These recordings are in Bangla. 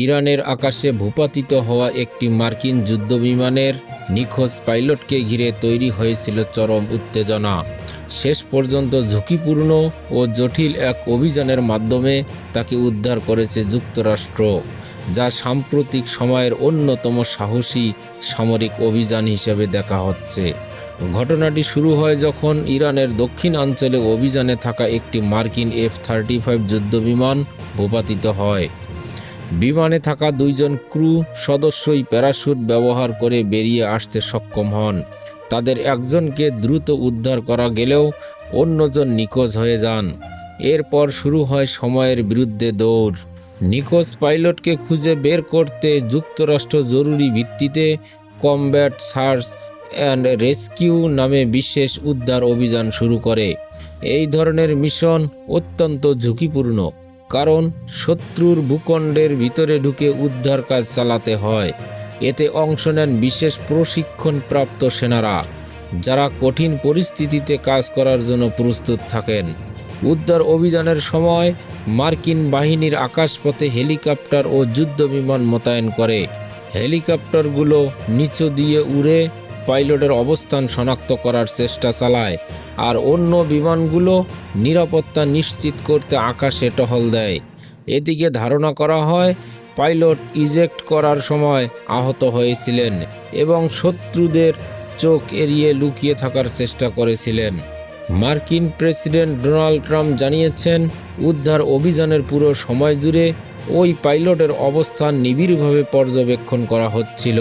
ইরানের আকাশে ভূপাতিত হওয়া একটি মার্কিন যুদ্ধবিমানের নিখোঁজ পাইলটকে ঘিরে তৈরি হয়েছিল চরম উত্তেজনা। শেষ পর্যন্ত ঝুঁকিপূর্ণ ও জটিল এক অভিযানের মাধ্যমে তাকে উদ্ধার করেছে যুক্তরাষ্ট্র, যা সাম্প্রতিক সময়ের অন্যতম সাহসী সামরিক অভিযান হিসেবে দেখা হচ্ছে। ঘটনাটি শুরু হয় যখন ইরানের দক্ষিণাঞ্চলে অভিযানে থাকা একটি মার্কিন F-35 যুদ্ধবিমান ভূপাতিত হয়। বিমানে থাকা দুইজন ক্রু সদস্যই প্যারাশুট ব্যবহার করে বেরিয়ে আসতে সক্ষম হন। তাদের একজনকে দ্রুত উদ্ধার করা গেলেও অন্যজন নিখোঁজ হয়ে যান। এরপর শুরু হয় সময়ের বিরুদ্ধে দৌড়। নিখোঁজ পাইলটকে খুঁজে বের করতে যুক্তরাষ্ট্র জরুরি ভিত্তিতে কমব্যাট সার্চ অ্যান্ড রেস্কিউ নামে বিশেষ উদ্ধার অভিযান শুরু করে। এই ধরনের মিশন অত্যন্ত ঝুঁকিপূর্ণ, কারণ শত্রুর ভূখণ্ডের ভিতরে ঢুকে উদ্ধার কাজ চালাতে হয়। এতে অংশ নেন বিশেষ প্রশিক্ষণপ্রাপ্ত সেনারা, যারা কঠিন পরিস্থিতিতে কাজ করার জন্য প্রস্তুত থাকেন। উদ্ধার অভিযানের সময় মার্কিন বাহিনীর আকাশপথে হেলিকপ্টার ও যুদ্ধবিমান মোতায়েন করে। হেলিকপ্টারগুলো নিচু দিয়ে উড়ে পাইলটের অবস্থান শনাক্ত করার চেষ্টা চালায়, আর অন্য বিমানগুলো নিরাপত্তা নিশ্চিত করতে আকাশে টহল দেয়। এদিকে ধারণা করা হয় পাইলট ইজেক্ট করার সময় আহত হয়েছিলেন এবং শত্রুদের চোখ এড়িয়ে লুকিয়ে থাকার চেষ্টা করেছিলেন। মার্কিন প্রেসিডেন্ট ডোনাল্ড ট্রাম্প জানিয়েছেন, উদ্ধার অভিযানের পুরো সময় জুড়ে ওই পাইলটের অবস্থান নিবিড়ভাবে পর্যবেক্ষণ করা হচ্ছিল।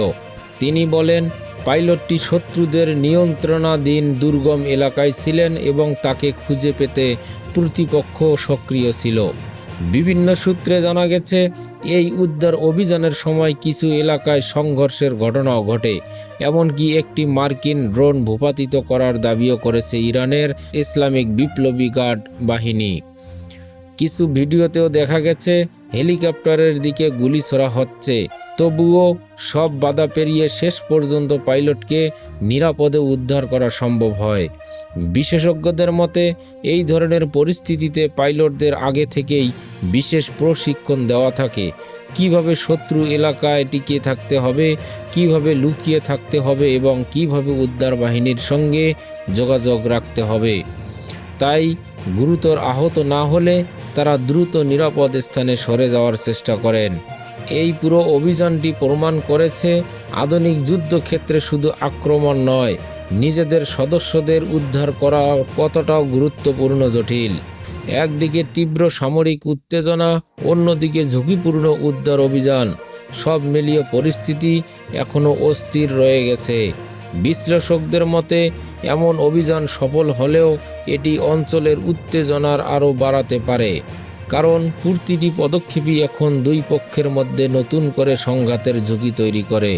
তিনি বলেন, পাইলটটি শত্রুদের নিয়ন্ত্রণাধীন দুর্গম এলাকায় ছিলেন এবং তাকে খুঁজে পেতে প্রতিপক্ষ সক্রিয় ছিল। বিভিন্ন সূত্রে জানা গেছে, এই উদ্ধার অভিযানের সময় কিছু এলাকায় সংঘর্ষের ঘটনাও ঘটে। এমনকি একটি মার্কিন ড্রোন ভূপাতিত করার দাবিও করেছে ইরানের ইসলামিক বিপ্লবী গার্ড বাহিনী। কিছু ভিডিওতেও দেখা গেছে হেলিকপ্টারের দিকে গুলি ছোড়া হচ্ছে। তবুও সব বাধা পেরিয়ে শেষ পর্যন্ত পাইলটকে নিরাপদে উদ্ধার করা সম্ভব হয়। বিশেষজ্ঞদের মতে, এই ধরনের পরিস্থিতিতে পাইলটদের আগে থেকেই বিশেষ প্রশিক্ষণ দেওয়া থাকে। কিভাবে শত্রু এলাকায় টিকে থাকতে হবে, কিভাবে লুকিয়ে থাকতে হবে এবং কিভাবে উদ্ধার বাহিনীর সঙ্গে যোগাযোগ রাখতে হবে। তাই গুরুতর আহত না হলে তারা দ্রুত নিরাপদ স্থানে সরে যাওয়ার চেষ্টা করেন। এই পুরো অভিযানটি প্রমাণ করেছে, আধুনিক যুদ্ধক্ষেত্রে শুধু আক্রমণ নয়, নিজেদের সদস্যদের উদ্ধার করা কতটাও গুরুত্বপূর্ণ জটিল। একদিকে তীব্র সামরিক উত্তেজনা, অন্যদিকে ঝুঁকিপূর্ণ উদ্ধার অভিযান। সব মিলিয়ে পরিস্থিতি এখনও অস্থির রয়ে গেছে। বিশ্লেষকদের মতে, এমন অভিযান সফল হলেও এটি অঞ্চলের উত্তেজনার আরও বাড়াতে পারে, কারণ প্রতিটি পদক্ষেপই এখন দুই পক্ষের মধ্যে নতুন করে সংঘাতের ঝুঁকি তৈরি করে।